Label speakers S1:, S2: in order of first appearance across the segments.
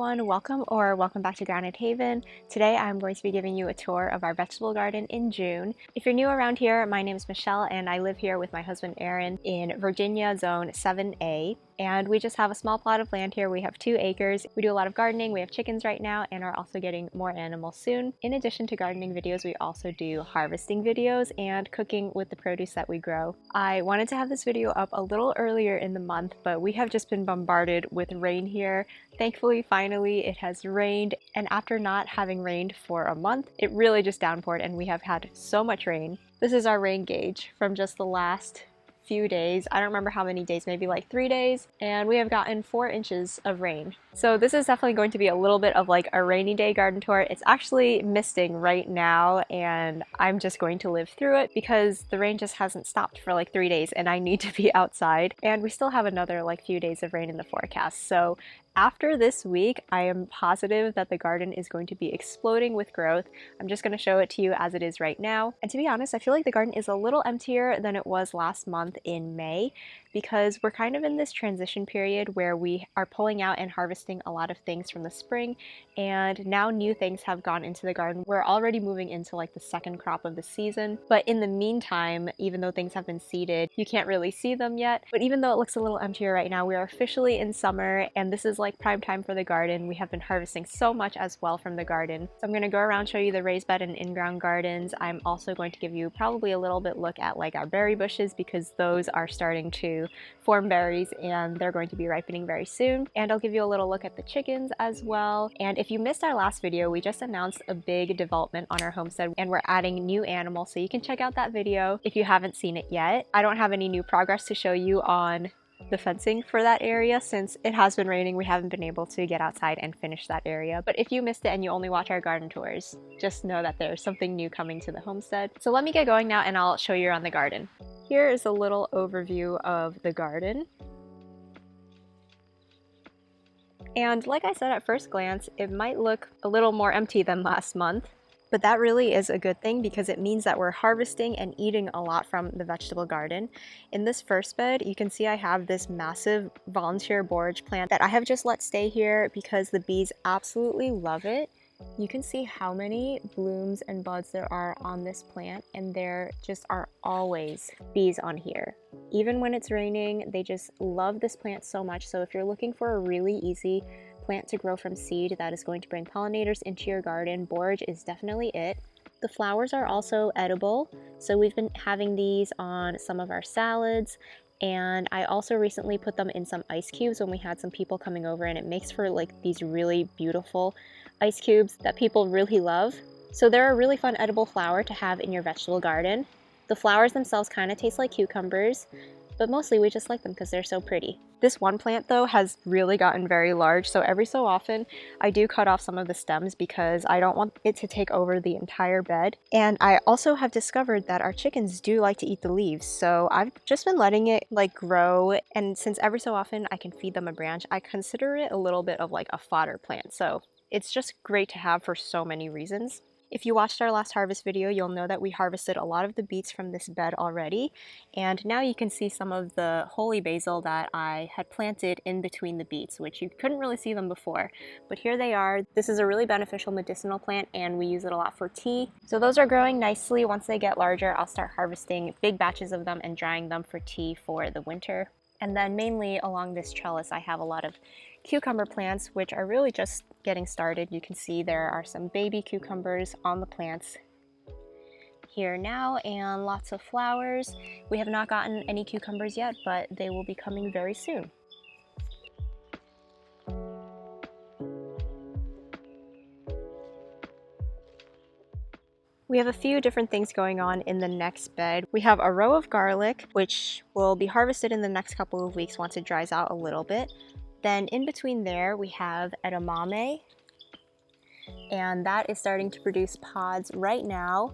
S1: everyone, welcome back to Grounded Haven. Today I'm going to be giving you a tour of our vegetable garden in June. If you're new around here, my name is Michelle and I live here with my husband Aaron in Virginia Zone 7A. And we just have a small plot of land here. We have 2 acres. We do a lot of gardening. We have chickens right now and are also getting more animals soon. In addition to gardening videos, we also do harvesting videos and cooking with the produce that we grow. I wanted to have this video up a little earlier in the month, but we have just been bombarded with rain here. Thankfully, finally, it has rained, and after not having rained for a month, it really just downpoured and we have had so much rain. This is our rain gauge from just the last few days. I don't remember how many days, maybe like 3 days, and we have gotten 4 inches of rain. So this is definitely going to be a little bit of like a rainy day garden tour. It's actually misting right now and I'm just going to live through it because the rain just hasn't stopped for like 3 days and I need to be outside, and we still have another like few days of rain in the forecast. So after this week, I am positive that the garden is going to be exploding with growth. I'm just going to show it to you as it is right now. And to be honest, I feel like the garden is a little emptier than it was last month in May because we're kind of in this transition period where we are pulling out and harvesting a lot of things from the spring, and now new things have gone into the garden. We're already moving into like the second crop of the season, but in the meantime, even though things have been seeded, you can't really see them yet. But even though it looks a little emptier right now, we are officially in summer and this is like prime time for the garden. We have been harvesting so much as well from the garden. So I'm going to go around, show you the raised bed and in-ground gardens. I'm also going to give you probably a little bit look at like our berry bushes because those are starting to form berries and they're going to be ripening very soon. And I'll give you a little look at the chickens as well. And if you missed our last video, we just announced a big development on our homestead and we're adding new animals, so you can check out that video if you haven't seen it yet. I don't have any new progress to show you on the fencing for that area since it has been raining. We haven't been able to get outside and finish that area. But if you missed it and you only watch our garden tours, just know that there's something new coming to the homestead. So let me get going now and I'll show you around the garden. Here is a little overview of the garden. And like I said, at first glance, it might look a little more empty than last month. But that really is a good thing because it means that we're harvesting and eating a lot from the vegetable garden. In this first bed, you can see I have this massive volunteer borage plant that I have just let stay here because the bees absolutely love it. You can see how many blooms and buds there are on this plant, and there just are always bees on here. Even when it's raining, they just love this plant so much. So if you're looking for a really easy plant to grow from seed that is going to bring pollinators into your garden, borage is definitely it. The flowers are also edible, so we've been having these on some of our salads, and I also recently put them in some ice cubes when we had some people coming over, and it makes for like these really beautiful ice cubes that people really love. So they're a really fun edible flower to have in your vegetable garden. The flowers themselves kind of taste like cucumbers, but mostly we just like them because they're so pretty. This one plant though has really gotten very large, so every so often I do cut off some of the stems because I don't want it to take over the entire bed. And I also have discovered that our chickens do like to eat the leaves, so I've just been letting it like grow, and since every so often I can feed them a branch, I consider it a little bit of like a fodder plant. So it's just great to have for so many reasons. If you watched our last harvest video, you'll know that we harvested a lot of the beets from this bed already, and now you can see some of the holy basil that I had planted in between the beets, which you couldn't really see them before, but here they are. This is a really beneficial medicinal plant and we use it a lot for tea. So those are growing nicely. Once they get larger, I'll start harvesting big batches of them and drying them for tea for the winter. And then mainly along this trellis, I have a lot of cucumber plants, which are really just getting started. You can see there are some baby cucumbers on the plants here now and lots of flowers. We have not gotten any cucumbers yet, but they will be coming very soon. We have a few different things going on in the next bed. We have a row of garlic, which will be harvested in the next couple of weeks once it dries out a little bit. Then in between there, we have edamame, and that is starting to produce pods right now.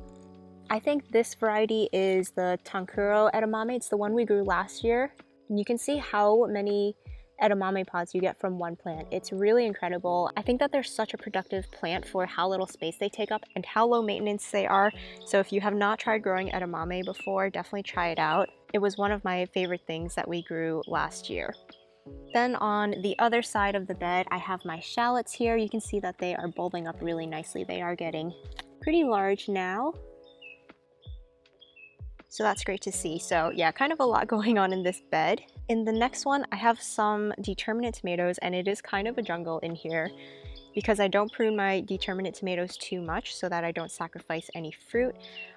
S1: I think this variety is the Tankuro edamame. It's the one we grew last year. And you can see how many edamame pods you get from one plant. It's really incredible. I think that they're such a productive plant for how little space they take up and how low maintenance they are. So if you have not tried growing edamame before, definitely try it out. It was one of my favorite things that we grew last year. Then on the other side of the bed, I have my shallots here. You can see that they are bulbing up really nicely. They are getting pretty large now. So that's great to see. So yeah, kind of a lot going on in this bed. In the next one, I have some determinate tomatoes, and it is kind of a jungle in here because I don't prune my determinate tomatoes too much so that I don't sacrifice any fruit.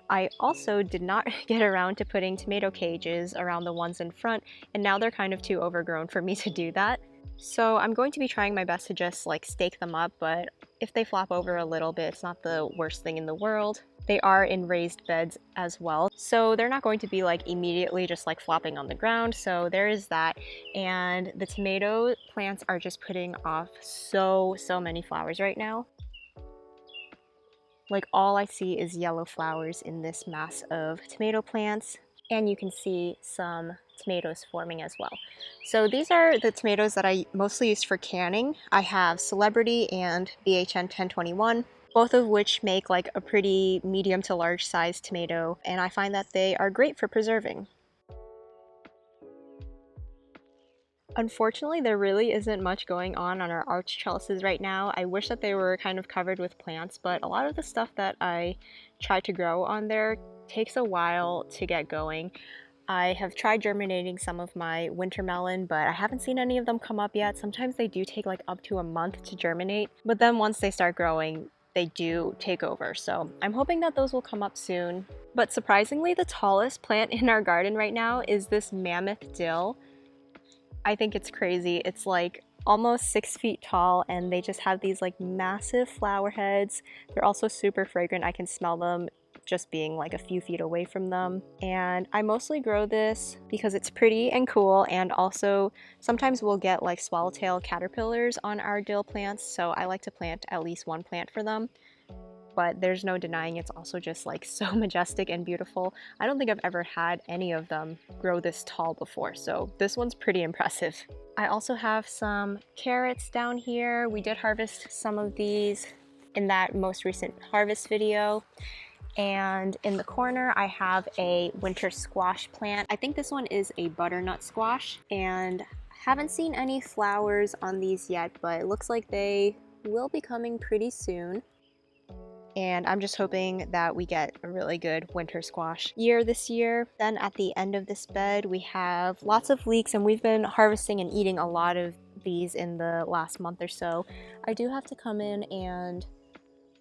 S1: I also did not get around to putting tomato cages around the ones in front, and now they're kind of too overgrown for me to do that. So I'm going to be trying my best to just like stake them up, but if they flop over a little bit, it's not the worst thing in the world. They are in raised beds as well, so they're not going to be like immediately just like flopping on the ground, so there is that. And the tomato plants are just putting off so many flowers right now. Like all I see is yellow flowers in this mass of tomato plants, and you can see some tomatoes forming as well. So these are the tomatoes that I mostly use for canning. I have Celebrity and BHN 1021. Both of which make like a pretty medium to large size tomato, and I find that they are great for preserving. Unfortunately, there really isn't much going on our arch trellises right now. I wish that they were kind of covered with plants, but a lot of the stuff that I try to grow on there takes a while to get going. I have tried germinating some of my winter melon, but I haven't seen any of them come up yet. Sometimes they do take like up to a month to germinate, but then once they start growing, they do take over, so I'm hoping that those will come up soon. But surprisingly, the tallest plant in our garden right now is this mammoth dill. I think it's crazy. It's like almost 6 feet tall, and they just have these like massive flower heads. They're also super fragrant. I can smell them just being like a few feet away from them. And I mostly grow this because it's pretty and cool, and also sometimes we'll get like swallowtail caterpillars on our dill plants, so I like to plant at least one plant for them. But there's no denying it's also just like so majestic and beautiful. I don't think I've ever had any of them grow this tall before, so this one's pretty impressive. I also have some carrots down here. We did harvest some of these in that most recent harvest video. And in the corner, I have a winter squash plant. I think this one is a butternut squash, and haven't seen any flowers on these yet, but it looks like they will be coming pretty soon. And I'm just hoping that we get a really good winter squash year this year. Then at the end of this bed, we have lots of leeks, and we've been harvesting and eating a lot of these in the last month or so. I do have to come in and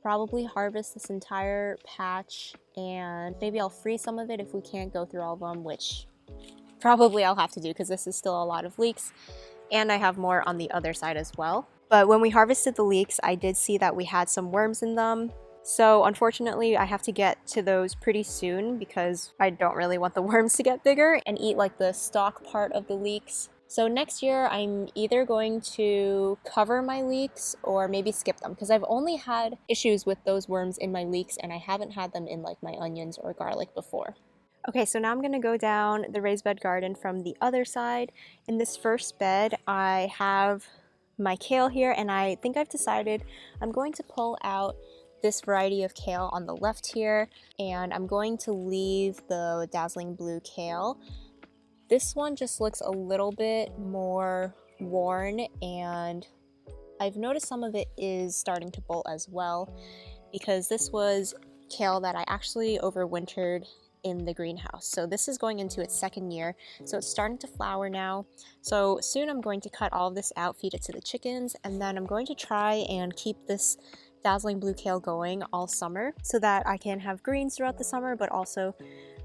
S1: probably harvest this entire patch, and maybe I'll freeze some of it if we can't go through all of them, which probably I'll have to do because this is still a lot of leeks, and I have more on the other side as well. But when we harvested the leeks, I did see that we had some worms in them, so unfortunately I have to get to those pretty soon because I don't really want the worms to get bigger and eat like the stalk part of the leeks. So next year, I'm either going to cover my leeks or maybe skip them, because I've only had issues with those worms in my leeks, and I haven't had them in like my onions or garlic before. Okay, so now I'm going to go down the raised bed garden from the other side. In this first bed, I have my kale here, and I think I've decided I'm going to pull out this variety of kale on the left here, and I'm going to leave the dazzling blue kale. This one just looks a little bit more worn, and I've noticed some of it is starting to bolt as well, because this was kale that I actually overwintered in the greenhouse. So this is going into its second year, so it's starting to flower now. So soon I'm going to cut all of this out, feed it to the chickens, and then I'm going to try and keep this dazzling blue kale going all summer so that I can have greens throughout the summer, but also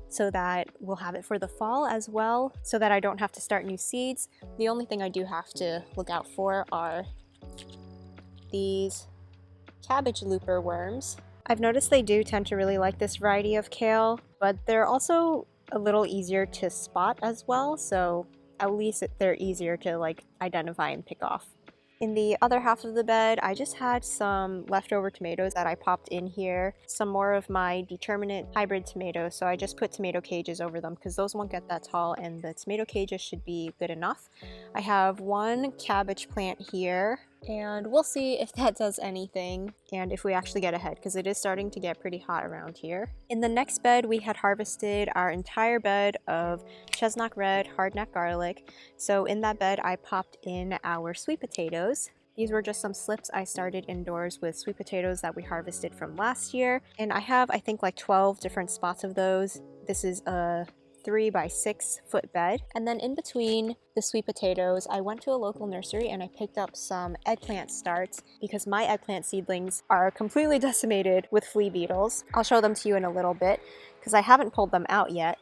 S1: so that we'll have it for the fall as well, so that I don't have to start new seeds. The only thing I do have to look out for are these cabbage looper worms. I've noticed they do tend to really like this variety of kale, but they're also a little easier to spot as well, so at least they're easier to like identify and pick off. In the other half of the bed, I just had some leftover tomatoes that I popped in here, some more of my determinate hybrid tomatoes, so I just put tomato cages over them because those won't get that tall, and the tomato cages should be good enough. I have one cabbage plant here And we'll see if that does anything and if we actually get ahead, because it is starting to get pretty hot around here. In the next bed, we had harvested our entire bed of chestnut red hardneck garlic. So in that bed, I popped in our sweet potatoes. These were just some slips I started indoors with sweet potatoes that we harvested from last year. And I have, I think, like 12 different spots of those. This is a 3 by 6 foot bed. And then in between the sweet potatoes, I went to a local nursery and I picked up some eggplant starts because my eggplant seedlings are completely decimated with flea beetles. I'll show them to you in a little bit because I haven't pulled them out yet.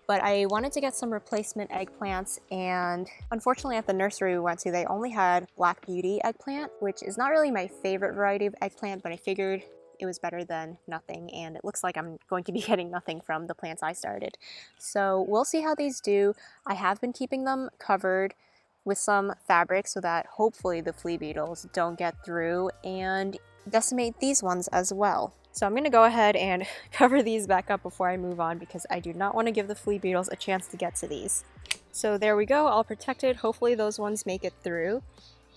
S1: But I wanted to get some replacement eggplants, and unfortunately at the nursery we went to, they only had Black Beauty eggplant, which is not really my favorite variety of eggplant, but I figured it was better than nothing, and it looks like I'm going to be getting nothing from the plants I started. So we'll see how these do. I have been keeping them covered with some fabric so that hopefully the flea beetles don't get through and decimate these ones as well. So I'm going to go ahead and cover these back up before I move on because I do not want to give the flea beetles a chance to get to these. So there we go, all protected. Hopefully those ones make it through.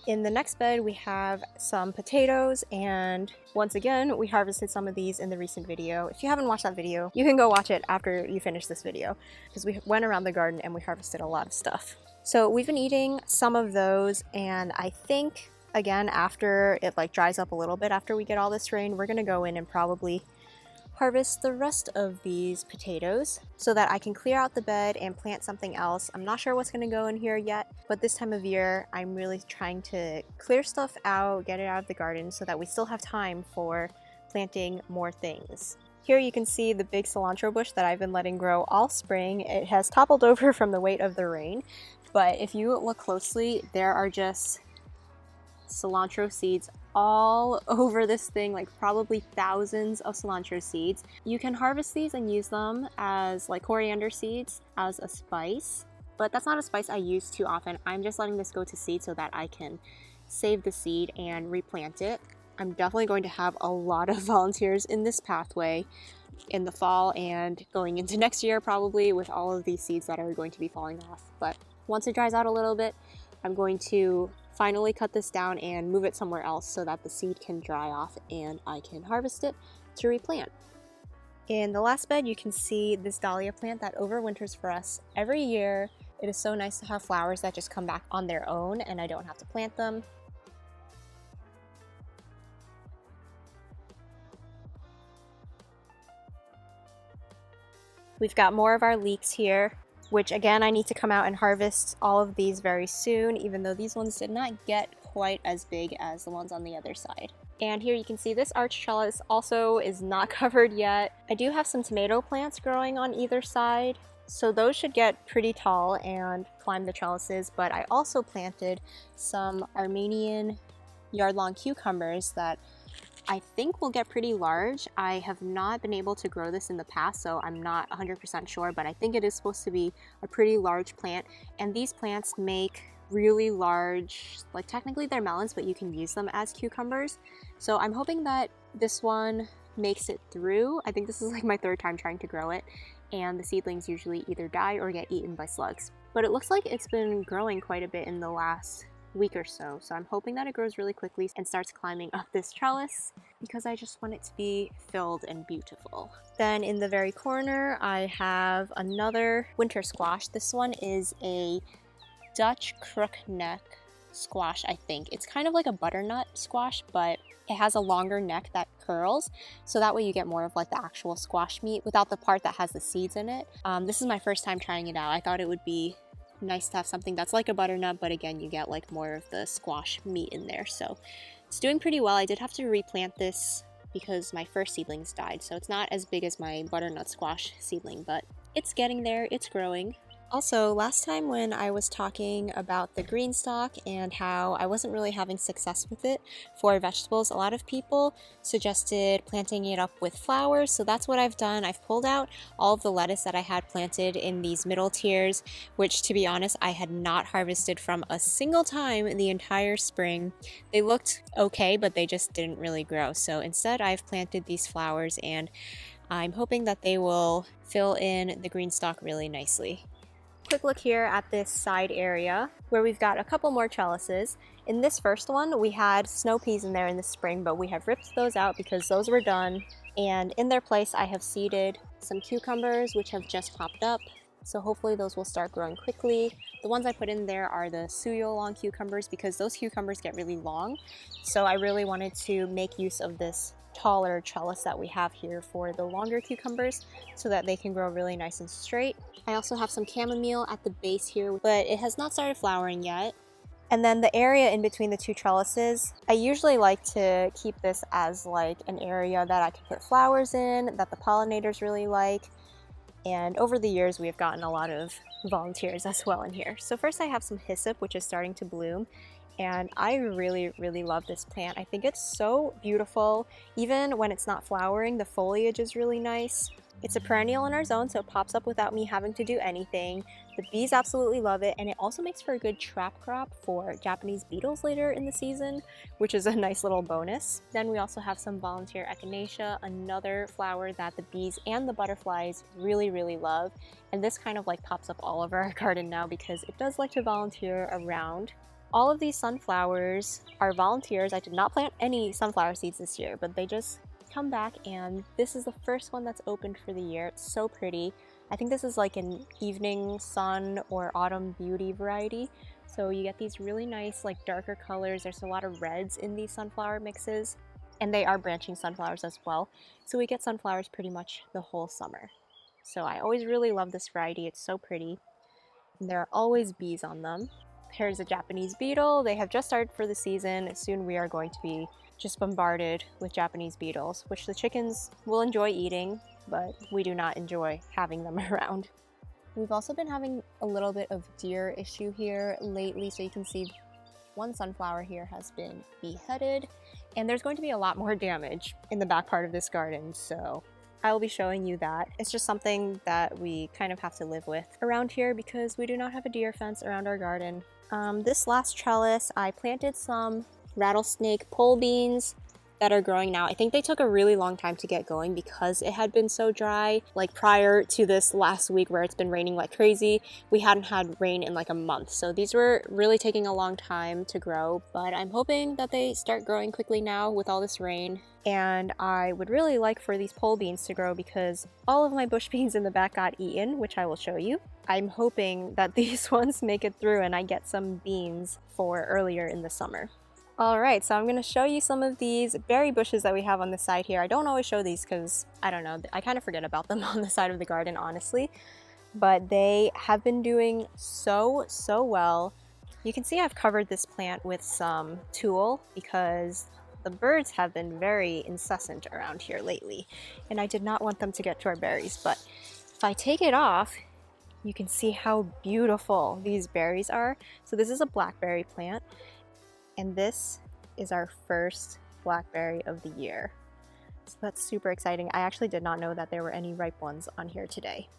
S1: In the next bed, we have some potatoes, and once again, we harvested some of these in the recent video. If you haven't watched that video, you can go watch it after you finish this video because we went around the garden and we harvested a lot of stuff. So we've been eating some of those, and I think, again, after it like dries up a little bit, after we get all this rain, we're gonna go in and probably harvest the rest of these potatoes so that I can clear out the bed and plant something else. I'm not sure what's going to go in here yet, but this time of year I'm really trying to clear stuff out, get it out of the garden so that we still have time for planting more things. Here you can see the big cilantro bush that I've been letting grow all spring. It has toppled over from the weight of the rain, but if you look closely, there are just cilantro seeds all over this thing, like probably thousands of cilantro seeds. You can harvest these and use them as like coriander seeds as a spice, but that's not a spice I use too often. I'm just letting this go to seed so that I can save the seed and replant it. I'm definitely going to have a lot of volunteers in this pathway in the fall and going into next year probably with all of these seeds that are going to be falling off. But once it dries out a little bit, I'm going to finally cut this down and move it somewhere else so that the seed can dry off and I can harvest it to replant. In the last bed, you can see this dahlia plant that overwinters for us every year. It is so nice to have flowers that just come back on their own and I don't have to plant them. We've got more of our leeks here, which again, I need to come out and harvest all of these very soon, even though these ones did not get quite as big as the ones on the other side. And here you can see this arch trellis also is not covered yet. I do have some tomato plants growing on either side, so those should get pretty tall and climb the trellises, but I also planted some Armenian yard-long cucumbers that I think will get pretty large. I have not been able to grow this in the past, so I'm not 100% sure, but I think it is supposed to be a pretty large plant. And these plants make really large, like technically they're melons, but you can use them as cucumbers. So I'm hoping that this one makes it through. I think this is like my third time trying to grow it, and the seedlings usually either die or get eaten by slugs. But it looks like it's been growing quite a bit in the last week or so, so I'm hoping that it grows really quickly and starts climbing up this trellis because I just want it to be filled and beautiful. Then in the very corner, I have another winter squash. This one is a Dutch crookneck squash, I think. It's kind of like a butternut squash, but it has a longer neck that curls, so that way you get more of like the actual squash meat without the part that has the seeds in it. This is my first time trying it out. I thought it would be nice to have something that's like a butternut, but again, you get like more of the squash meat in there. So it's doing pretty well. I did have to replant this because my first seedlings died, so it's not as big as my butternut squash seedling, but it's getting there, it's growing. Also, last time when I was talking about the green stalk and how I wasn't really having success with it for vegetables, a lot of people suggested planting it up with flowers, so that's what I've done. I've pulled out all of the lettuce that I had planted in these middle tiers, which to be honest, I had not harvested from a single time in the entire spring. They looked okay, but they just didn't really grow, so instead I've planted these flowers and I'm hoping that they will fill in the green stalk really nicely. Quick look here at this side area where we've got a couple more trellises. In this first one, we had snow peas in there in the spring, but we have ripped those out because those were done. And in their place, I have seeded some cucumbers, which have just popped up. So hopefully those will start growing quickly. The ones I put in there are the suyo long cucumbers because those cucumbers get really long. So I really wanted to make use of this taller trellis that we have here for the longer cucumbers so that they can grow really nice and straight. I also have some chamomile at the base here, but it has not started flowering yet. And then the area in between the two trellises, I usually like to keep this as like an area that I can put flowers in, that the pollinators really like. And over the years, we have gotten a lot of volunteers as well in here. So first I have some hyssop, which is starting to bloom. And I really, really love this plant. I think it's so beautiful. Even when it's not flowering, the foliage is really nice. It's a perennial in our zone, so it pops up without me having to do anything. The bees absolutely love it, and it also makes for a good trap crop for Japanese beetles later in the season, which is a nice little bonus. Then we also have some volunteer echinacea, another flower that the bees and the butterflies really, really love. And this kind of like pops up all over our garden now because it does like to volunteer around. All of these sunflowers are volunteers. I did not plant any sunflower seeds this year, but they just come back, and this is the first one that's opened for the year. It's so pretty. I think this is like an evening sun or autumn beauty variety. So you get these really nice like darker colors. There's a lot of reds in these sunflower mixes, and they are branching sunflowers as well. So we get sunflowers pretty much the whole summer. So I always really love this variety. It's so pretty. And there are always bees on them. Here's a Japanese beetle. They have just started for the season. Soon we are going to be just bombarded with Japanese beetles, which the chickens will enjoy eating, but we do not enjoy having them around. We've also been having a little bit of deer issue here lately, so you can see one sunflower here has been beheaded, and there's going to be a lot more damage in the back part of this garden, so I will be showing you that. It's just something that we kind of have to live with around here because we do not have a deer fence around our garden. This last trellis, I planted some rattlesnake pole beans that are growing now. I think they took a really long time to get going because it had been so dry. Like prior to this last week where it's been raining like crazy, we hadn't had rain in like a month. So these were really taking a long time to grow, but I'm hoping that they start growing quickly now with all this rain. And I would really like for these pole beans to grow because all of my bush beans in the back got eaten, which I will show you. I'm hoping that these ones make it through and I get some beans for earlier in the summer. Alright, so I'm going to show you some of these berry bushes that we have on the side here. I don't always show these because, I don't know, I kind of forget about them on the side of the garden, honestly. But they have been doing so well. You can see I've covered this plant with some tulle because the birds have been very incessant around here lately. And I did not want them to get to our berries, but if I take it off, you can see how beautiful these berries are. So this is a blackberry plant. And this is our first blackberry of the year. So that's super exciting. I actually did not know that there were any ripe ones on here today.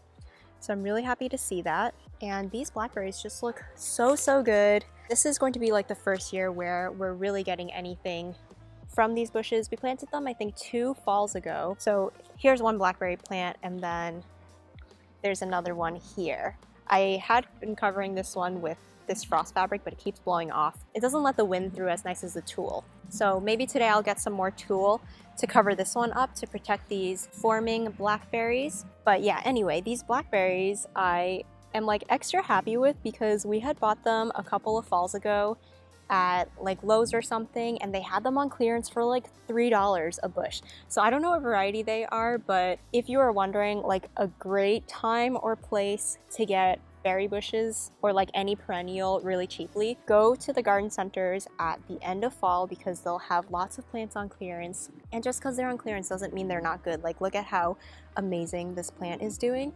S1: So I'm really happy to see that. And these blackberries just look so good. This is going to be like the first year where we're really getting anything from these bushes. We planted them, I think, 2 falls ago. So here's one blackberry plant, and then there's another one here. I had been covering this one with this frost fabric, but it keeps blowing off. It doesn't let the wind through as nice as the tulle. So maybe today I'll get some more tulle to cover this one up to protect these forming blackberries. But yeah, anyway, these blackberries I am like extra happy with because we had bought them a couple of falls ago at like Lowe's or something, and they had them on clearance for like $3 a bush. So I don't know what variety they are, but if you are wondering like a great time or place to get berry bushes or like any perennial really cheaply, go to the garden centers at the end of fall because they'll have lots of plants on clearance. And just because they're on clearance doesn't mean they're not good. Like, look at how amazing this plant is doing.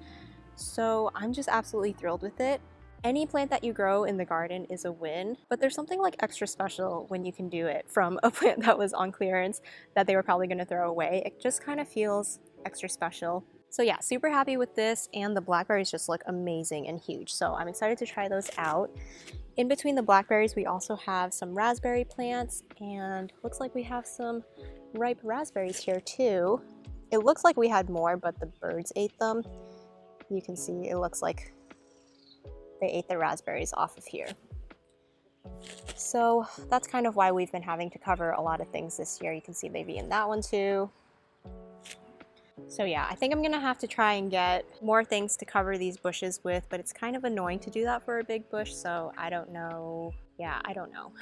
S1: So I'm just absolutely thrilled with it. Any plant that you grow in the garden is a win, but there's something like extra special when you can do it from a plant that was on clearance that they were probably going to throw away. It just kind of feels extra special. So yeah, super happy with this, and the blackberries just look amazing and huge. So I'm excited to try those out. In between the blackberries, we also have some raspberry plants, and looks like we have some ripe raspberries here too. It looks like we had more, but the birds ate them. You can see it looks like They ate the raspberries off of here. So that's kind of why we've been having to cover a lot of things this year. You can see they've eaten that one too. So yeah, I think I'm gonna have to try and get more things to cover these bushes with, but it's kind of annoying to do that for a big bush, so I don't know. Yeah, I don't know.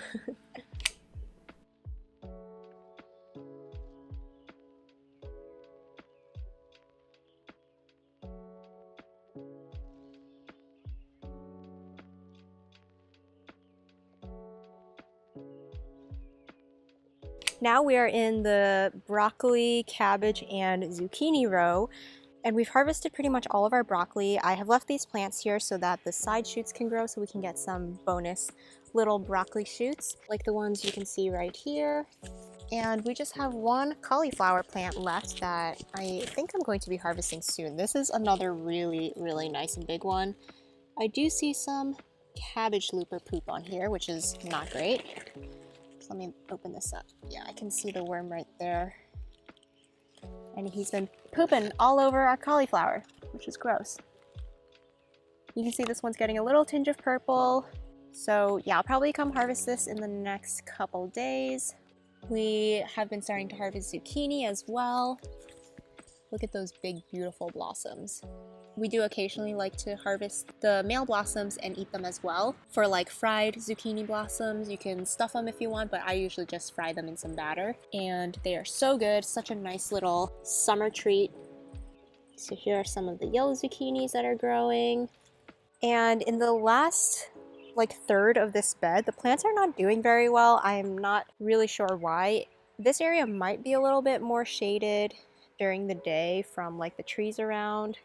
S1: Now we are in the broccoli, cabbage, and zucchini row, and we've harvested pretty much all of our broccoli. I have left these plants here so that the side shoots can grow, so we can get some bonus little broccoli shoots, like the ones you can see right here. And we just have one cauliflower plant left that I think I'm going to be harvesting soon. This is another really, really nice and big one. I do see some cabbage looper poop on here, which is not great. Let me open this up. Yeah, I can see the worm right there. And he's been pooping all over our cauliflower, which is gross. You can see this one's getting a little tinge of purple. So yeah, I'll probably come harvest this in the next couple days. We have been starting to harvest zucchini as well. Look at those big, beautiful blossoms. We do occasionally like to harvest the male blossoms and eat them as well. For like fried zucchini blossoms, you can stuff them if you want, but I usually just fry them in some batter. And they are so good, such a nice little summer treat. So here are some of the yellow zucchinis that are growing. And in the last third of this bed, the plants are not doing very well. I'm not really sure why. This area might be a little bit more shaded during the day from like the trees around.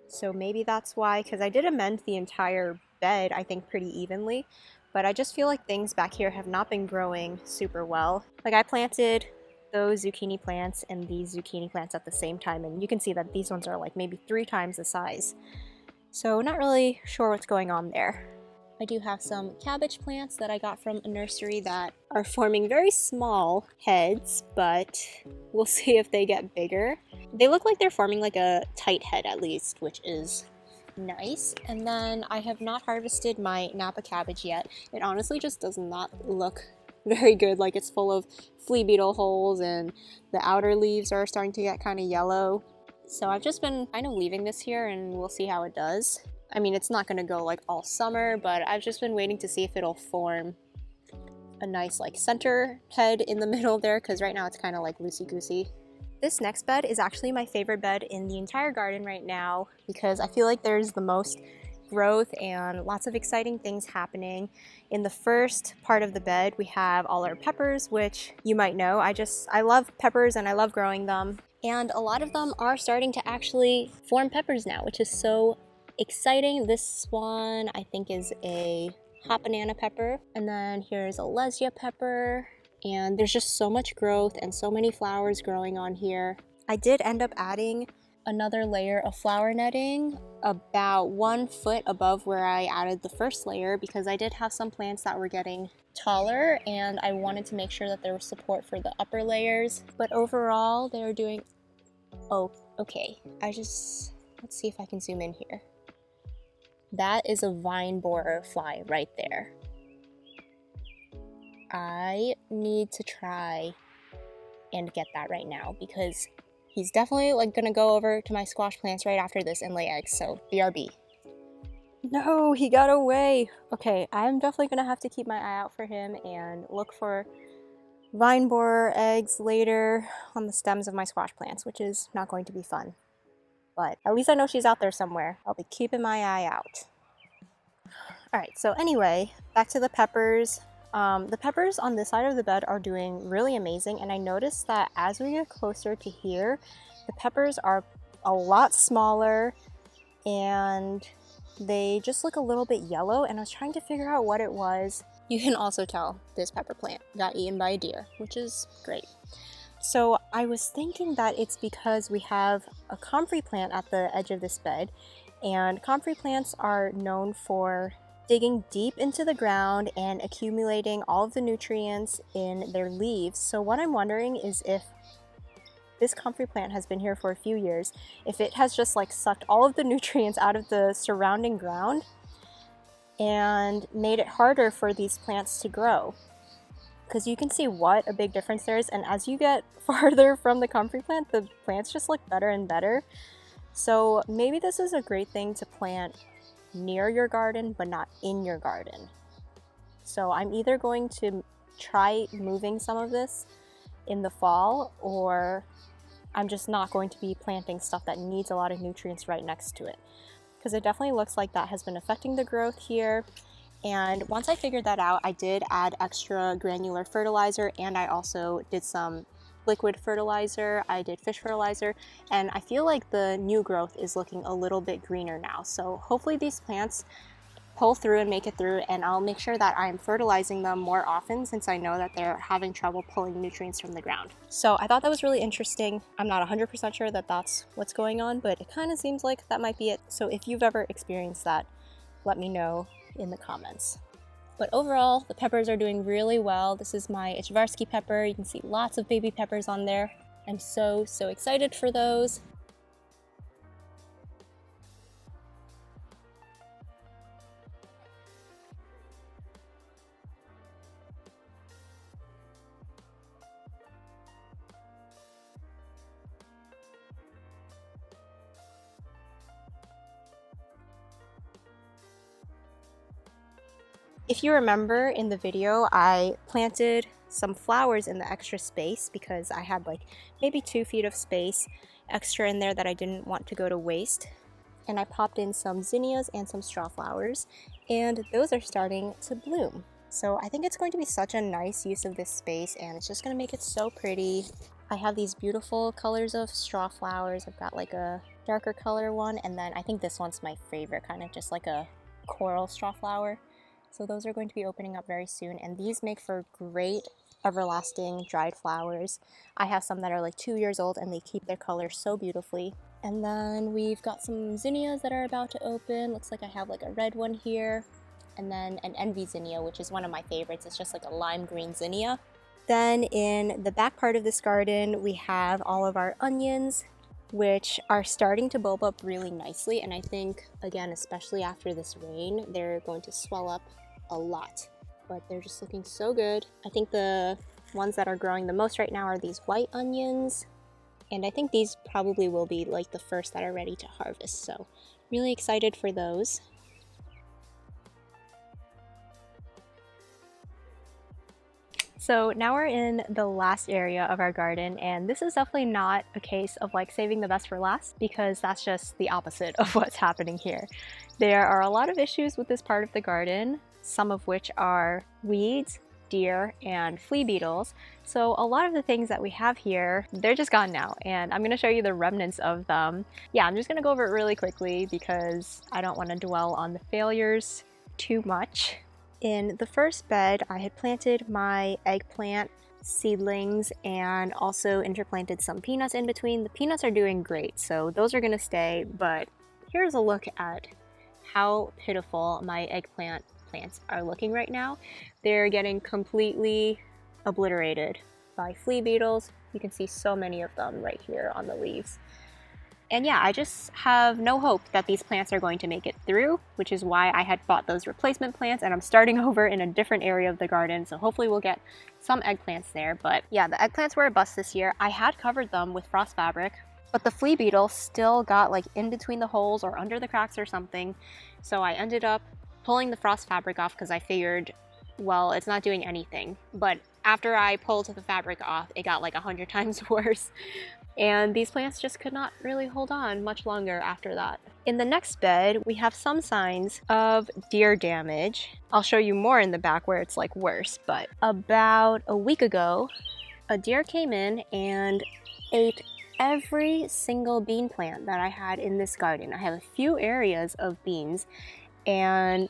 S1: So maybe that's why, because I did amend the entire bed, I think, pretty evenly. But I just feel like things back here have not been growing super well. Like I planted those zucchini plants and these zucchini plants at the same time, and you can see that these ones are like maybe 3 times the size. So not really sure what's going on there. I do have some cabbage plants that I got from a nursery that are forming very small heads, but we'll see if they get bigger. They look like they're forming like a tight head at least, which is nice. And then I have not harvested my Napa cabbage yet. It honestly just does not look very good. Like it's full of flea beetle holes and the outer leaves are starting to get kind of yellow. So I've just been kind of leaving this here and we'll see how it does. I mean, it's not going to go like all summer, but I've just been waiting to see if it'll form a nice like center head in the middle there, because right now it's kind of like loosey-goosey. This next bed is actually my favorite bed in the entire garden right now because I feel like there's the most growth and lots of exciting things happening. In the first part of the bed, we have all our peppers, which you might know. I love peppers and I love growing them. And a lot of them are starting to actually form peppers now, which is so exciting. This one I think is a hot banana pepper, and then here's a lesia pepper, and there's just so much growth and so many flowers growing on here. I did end up adding another layer of flower netting about 1 foot above where I added the first layer because I did have some plants that were getting taller and I wanted to make sure that there was support for the upper layers. But overall they're doing okay. Let's see if I can zoom in here. That is a vine borer fly right there. I need to try and get that right now because he's definitely like gonna go over to my squash plants right after this and lay eggs, so BRB. No, he got away. Okay, I'm definitely gonna have to keep my eye out for him and look for vine borer eggs later on the stems of my squash plants, which is not going to be fun. But at least I know she's out there somewhere. I'll be keeping my eye out. Alright, so anyway, back to the peppers. The peppers on this side of the bed are doing really amazing, and I noticed that as we get closer to here, the peppers are a lot smaller and they just look a little bit yellow, and I was trying to figure out what it was. You can also tell this pepper plant got eaten by a deer, which is great. So I was thinking that it's because we have a comfrey plant at the edge of this bed, and comfrey plants are known for digging deep into the ground and accumulating all of the nutrients in their leaves. So what I'm wondering is if this comfrey plant has been here for a few years, if it has just like sucked all of the nutrients out of the surrounding ground, and made it harder for these plants to grow. Because you can see what a big difference there is, and as you get farther from the comfrey plant, the plants just look better and better. So maybe this is a great thing to plant near your garden, but not in your garden. So I'm either going to try moving some of this in the fall, or I'm just not going to be planting stuff that needs a lot of nutrients right next to it. Because it definitely looks like that has been affecting the growth here. And once I figured that out, I did add extra granular fertilizer, and I also did some liquid fertilizer, I did fish fertilizer, and I feel like the new growth is looking a little bit greener now. So hopefully these plants pull through and make it through, and I'll make sure that I'm fertilizing them more often since I know that they're having trouble pulling nutrients from the ground. So I thought that was really interesting. I'm not 100% sure that that's what's going on, but it kind of seems like that might be it. So if you've ever experienced that, let me know in the comments. But overall, the peppers are doing really well. This is my Ichvarsky pepper. You can see lots of baby peppers on there. I'm so excited for those. If you remember in the video, I planted some flowers in the extra space because I had like maybe 2 feet of space extra in there that I didn't want to go to waste. And I popped in some zinnias and some straw flowers, and those are starting to bloom. So I think it's going to be such a nice use of this space, and it's just going to make it so pretty. I have these beautiful colors of straw flowers. I've got like a darker color one, and then I think this one's my favorite, kind of just like a coral straw flower. So those are going to be opening up very soon, and these make for great everlasting dried flowers. I have some that are like 2 years old, and they keep their color so beautifully. And then we've got some zinnias that are about to open. Looks like I have like a red one here, and then an envy zinnia, which is one of my favorites. It's just like a lime green zinnia. Then in the back part of this garden, we have all of our onions, which are starting to bulb up really nicely. And I think, again, especially after this rain, they're going to swell up a lot. But they're just looking so good. I think the ones that are growing the most right now are these white onions. And I think these probably will be like the first that are ready to harvest. So really excited for those. So now we're in the last area of our garden, and this is definitely not a case of like saving the best for last, because that's just the opposite of what's happening here. There are a lot of issues with this part of the garden, some of which are weeds, deer, and flea beetles. So a lot of the things that we have here, they're just gone now, and I'm going to show you the remnants of them. Yeah, I'm just going to go over it really quickly because I don't want to dwell on the failures too much. In the first bed, I had planted my eggplant seedlings and also interplanted some peanuts in between. The peanuts are doing great, so those are going to stay, but here's a look at how pitiful my eggplant plants are looking right now. They're getting completely obliterated by flea beetles. You can see so many of them right here on the leaves. And yeah, I just have no hope that these plants are going to make it through, which is why I had bought those replacement plants, and I'm starting over in a different area of the garden, so hopefully we'll get some eggplants there. But yeah, the eggplants were a bust this year. I had covered them with frost fabric, but the flea beetle still got like in between the holes or under the cracks or something. So I ended up pulling the frost fabric off because I figured, well, it's not doing anything. But after I pulled the fabric off, it got like 100 times worse. And these plants just could not really hold on much longer after that. In the next bed, we have some signs of deer damage. I'll show you more in the back where it's like worse, but about a week ago, a deer came in and ate every single bean plant that I had in this garden. I have a few areas of beans, and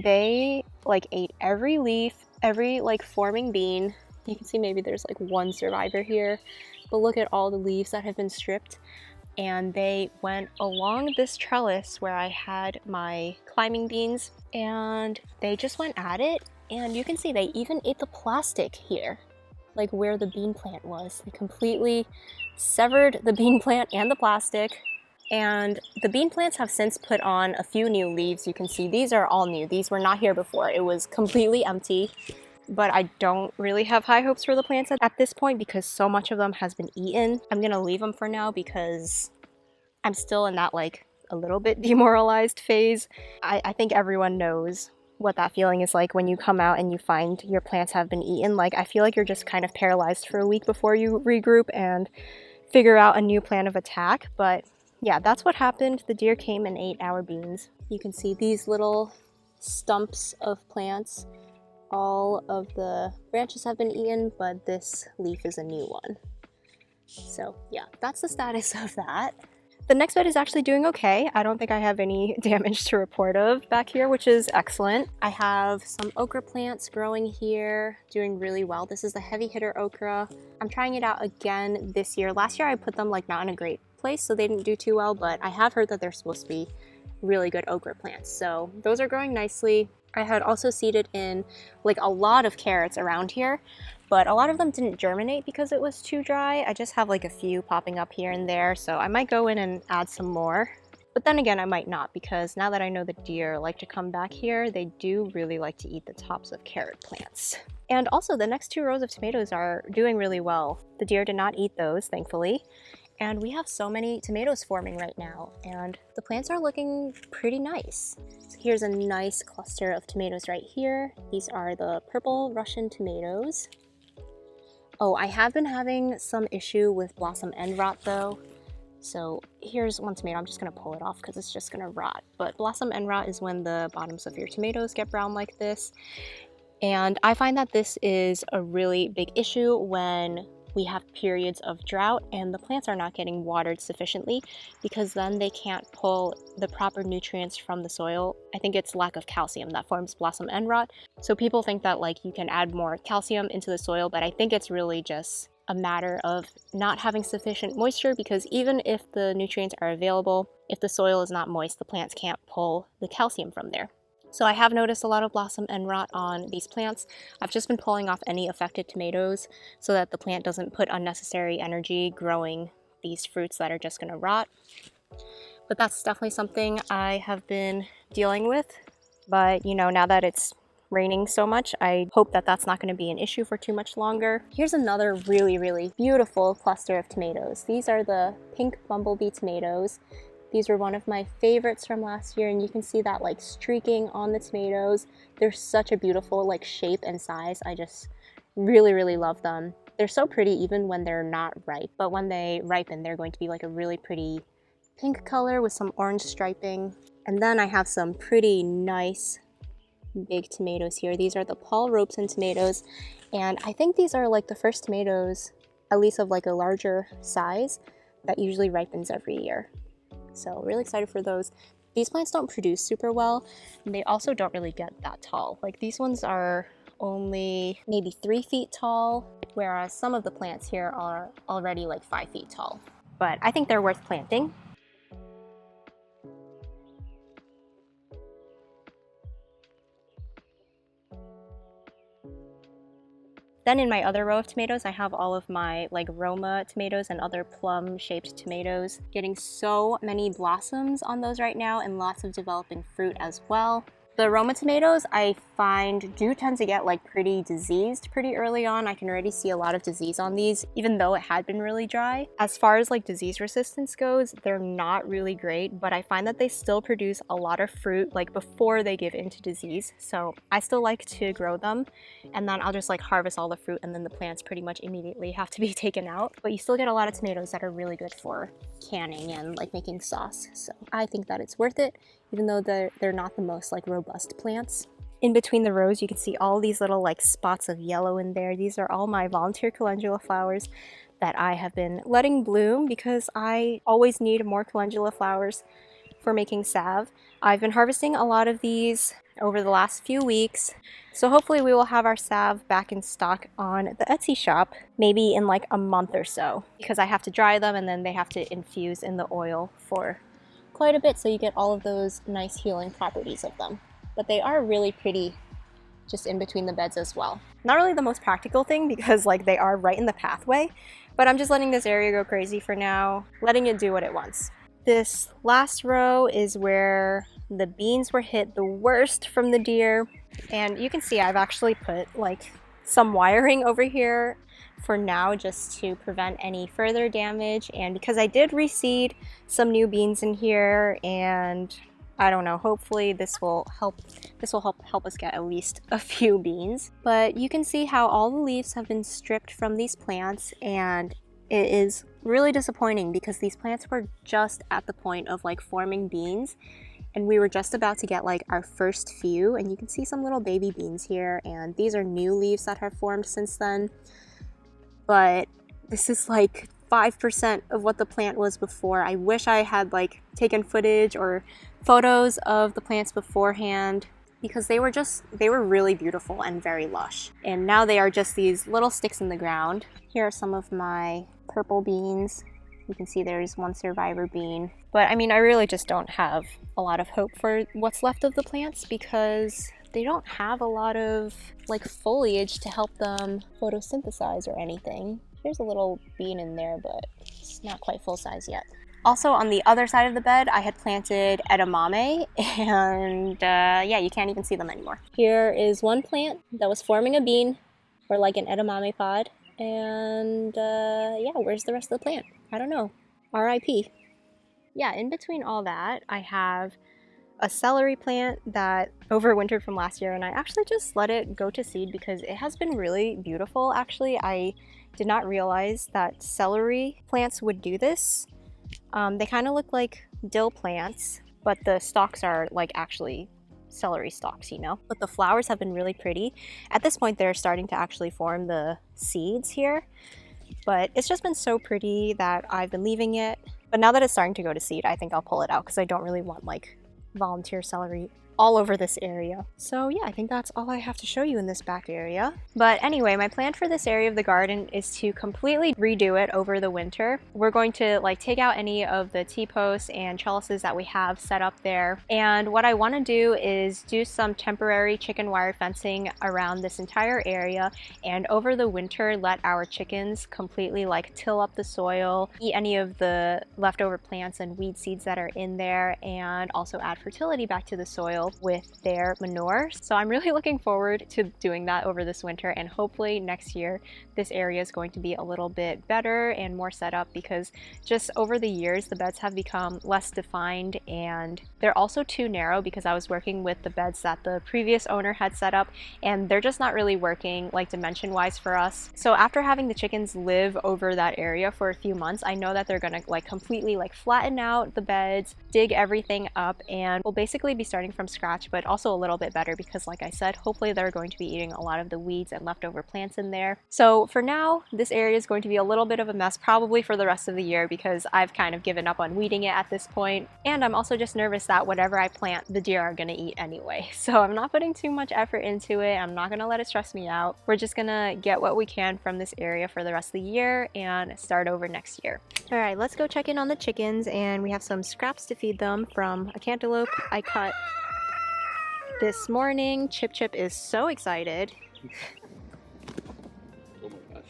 S1: they like ate every leaf, every like forming bean. You can see maybe there's like one survivor here. But look at all the leaves that have been stripped, and they went along this trellis where I had my climbing beans, and they just went at it. And you can see they even ate the plastic here, like where the bean plant was. They completely severed the bean plant and the plastic. And the bean plants have since put on a few new leaves. You can see these are all new. These were not here before. It was completely empty. But I don't really have high hopes for the plants at this point because so much of them has been eaten. I'm gonna leave them for now because I'm still in that like a little bit demoralized phase. I think everyone knows what that feeling is like when you come out and you find your plants have been eaten. Like, I feel like you're just kind of paralyzed for a week before you regroup and figure out a new plan of attack. But yeah, that's what happened. The deer came and ate our beans. You can see these little stumps of plants. All of the branches have been eaten, but this leaf is a new one. So yeah, that's the status of that. The next bed is actually doing okay. I don't think I have any damage to report of back here, which is excellent. I have some okra plants growing here, doing really well. This is the heavy hitter okra. I'm trying it out again this year. Last year I put them like not in a great place, so they didn't do too well, but I have heard that they're supposed to be really good okra plants. So those are growing nicely. I had also seeded in like a lot of carrots around here, but a lot of them didn't germinate because it was too dry. I just have like a few popping up here and there, so I might go in and add some more. But then again, I might not, because now that I know the deer like to come back here, they do really like to eat the tops of carrot plants. And also the next 2 rows of tomatoes are doing really well. The deer did not eat those, thankfully. And we have so many tomatoes forming right now, and the plants are looking pretty nice. So here's a nice cluster of tomatoes right here. These are the purple Russian tomatoes. Oh, I have been having some issue with blossom end rot though. So here's one tomato. I'm just gonna pull it off because it's just gonna rot. But blossom end rot is when the bottoms of your tomatoes get brown like this. And I find that this is a really big issue when we have periods of drought and the plants are not getting watered sufficiently, because then they can't pull the proper nutrients from the soil. I think it's lack of calcium that forms blossom end rot. So people think that like you can add more calcium into the soil, but I think it's really just a matter of not having sufficient moisture, because even if the nutrients are available, if the soil is not moist, the plants can't pull the calcium from there. So I have noticed a lot of blossom end rot on these plants. I've just been pulling off any affected tomatoes so that the plant doesn't put unnecessary energy growing these fruits that are just going to rot. But that's definitely something I have been dealing with. But you know, now that it's raining so much, I hope that that's not going to be an issue for too much longer. Here's another really, really beautiful cluster of tomatoes. These are the pink bumblebee tomatoes. These were one of my favorites from last year, and you can see that like streaking on the tomatoes. They're such a beautiful like shape and size. I just really, really love them. They're so pretty even when they're not ripe, but when they ripen, they're going to be like a really pretty pink color with some orange striping. And then I have some pretty nice big tomatoes here. These are the Paul Robeson tomatoes, and I think these are like the first tomatoes, at least of like a larger size, that usually ripens every year. So really excited for those. These plants don't produce super well, and they also don't really get that tall. Like these ones are only maybe 3 feet tall, whereas some of the plants here are already like 5 feet tall. But I think they're worth planting. Then in my other row of tomatoes, I have all of my like Roma tomatoes and other plum-shaped tomatoes. Getting so many blossoms on those right now and lots of developing fruit as well. The Roma tomatoes I find do tend to get like pretty diseased pretty early on. I can already see a lot of disease on these, even though it had been really dry. As far as like disease resistance goes, they're not really great, but I find that they still produce a lot of fruit like before they give into disease. So I still like to grow them, and then I'll just like harvest all the fruit, and then the plants pretty much immediately have to be taken out. But you still get a lot of tomatoes that are really good for canning and like making sauce. So I think that it's worth it, even though they're not the most like robust plants. In between the rows, you can see all these little like spots of yellow in there. These are all my volunteer calendula flowers that I have been letting bloom because I always need more calendula flowers for making salve. I've been harvesting a lot of these over the last few weeks, so hopefully we will have our salve back in stock on the Etsy shop maybe in like a month or so, because I have to dry them and then they have to infuse in the oil for quite a bit, so you get all of those nice healing properties of them. But they are really pretty just in between the beds as well. Not really the most practical thing because like they are right in the pathway, but I'm just letting this area go crazy for now, letting it do what it wants. This last row is where the beans were hit the worst from the deer. And you can see I've actually put like some wiring over here for now just to prevent any further damage. And because I did reseed some new beans in here, and I don't know, hopefully this will help us get at least a few beans. But you can see how all the leaves have been stripped from these plants, and it is really disappointing because these plants were just at the point of like forming beans, and we were just about to get like our first few, and you can see some little baby beans here, and these are new leaves that have formed since then. But this is like 5% of what the plant was before. I wish I had like taken footage or photos of the plants beforehand, because they were really beautiful and very lush. And now they are just these little sticks in the ground. Here are some of my purple beans. You can see there's one survivor bean. But I mean, I really just don't have a lot of hope for what's left of the plants because they don't have a lot of like foliage to help them photosynthesize or anything. There's a little bean in there, but it's not quite full size yet. Also, on the other side of the bed, I had planted edamame, and yeah, you can't even see them anymore. Here is one plant that was forming a bean, or like an edamame pod, and yeah, where's the rest of the plant? I don't know. RIP. Yeah, in between all that, I have a celery plant that overwintered from last year, and I actually just let it go to seed because it has been really beautiful. Actually, I did not realize that celery plants would do this. They kind of look like dill plants, but the stalks are like actually celery stalks, you know? But the flowers have been really pretty. At this point, they're starting to actually form the seeds here, but it's just been so pretty that I've been leaving it. But now that it's starting to go to seed, I think I'll pull it out because I don't really want like volunteer celery all over this area. So yeah, I think that's all I have to show you in this back area. But anyway, my plan for this area of the garden is to completely redo it over the winter. We're going to like take out any of the T-posts and trellises that we have set up there. And what I want to do is do some temporary chicken wire fencing around this entire area, and over the winter let our chickens completely like till up the soil, eat any of the leftover plants and weed seeds that are in there, and also add fertility back to the soil with their manure. So I'm really looking forward to doing that over this winter, and hopefully next year this area is going to be a little bit better and more set up, because just over the years the beds have become less defined, and they're also too narrow because I was working with the beds that the previous owner had set up, and they're just not really working like dimension wise for us. So after having the chickens live over that area for a few months, I know that they're gonna like completely like flatten out the beds, dig everything up, and we'll basically be starting from scratch, but also a little bit better because like I said, hopefully they're going to be eating a lot of the weeds and leftover plants in there. So for now, this area is going to be a little bit of a mess probably for the rest of the year because I've kind of given up on weeding it at this point. And I'm also just nervous that whatever I plant, the deer are gonna eat anyway. So I'm not putting too much effort into it. I'm not gonna let it stress me out. We're just gonna get what we can from this area for the rest of the year and start over next year. All right, let's go check in on the chickens, and we have some scraps to feed them from a cantaloupe I cut this morning. Chip Chip is so excited.
S2: Oh my gosh.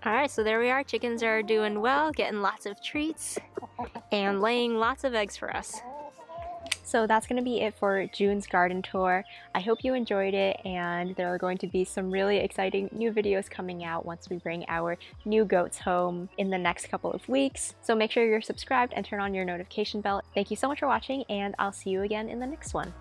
S1: Alright, so there we are. Chickens are doing well, getting lots of treats and laying lots of eggs for us. So that's going to be it for June's garden tour. I hope you enjoyed it, and there are going to be some really exciting new videos coming out once we bring our new goats home in the next couple of weeks. So make sure you're subscribed and turn on your notification bell. Thank you so much for watching, and I'll see you again in the next one.